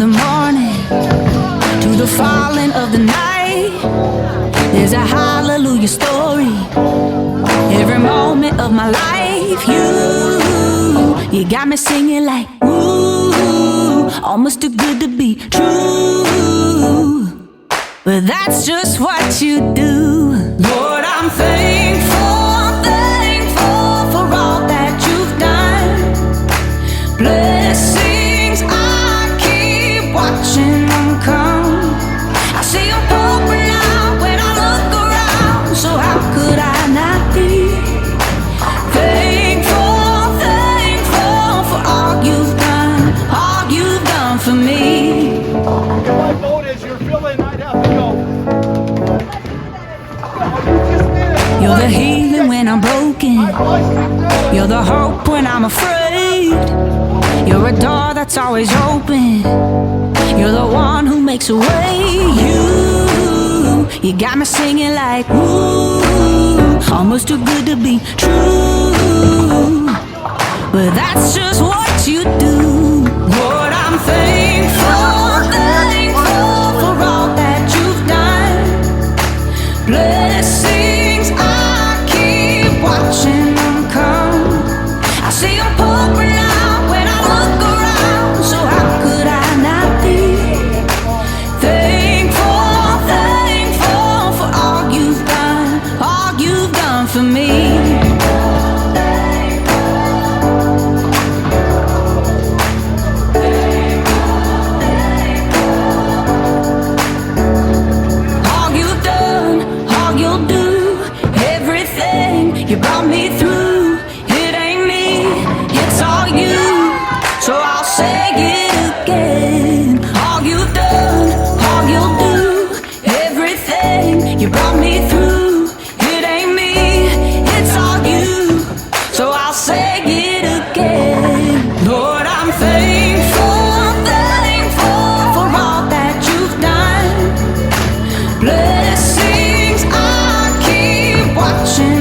the morning to the falling of the night. There's a hallelujah story every moment of my life. You got me singing like ooh, almost too good to be true. But that's just what you do. Lord, I'm thankful, thankful for all that you've done. Blessings, I keep watching them come. I see them pouring out when I look around. So how could I not be thankful, thankful for all you've done for me. My vote is you're feeling I'd have to go. You're the healing when I'm broken. You're the hope when I'm afraid. You're a door that's always open. You're the one who makes a way. You got me singing like ooh, almost too good to be true. But that's just what you do. Lord, I'm thankful, thankful for all that you've done. Blessings, I keep watching them come. I see them pouring out when I look around. So how could I not be thankful, thankful for all you've done for me. You brought me through, it ain't me, it's all you. So I'll say it again. All you've done, all you'll do, everything. You brought me through, it ain't me, it's all you. So I'll say it again. Lord, I'm thankful, thankful for all that you've done. Blessings, I keep watching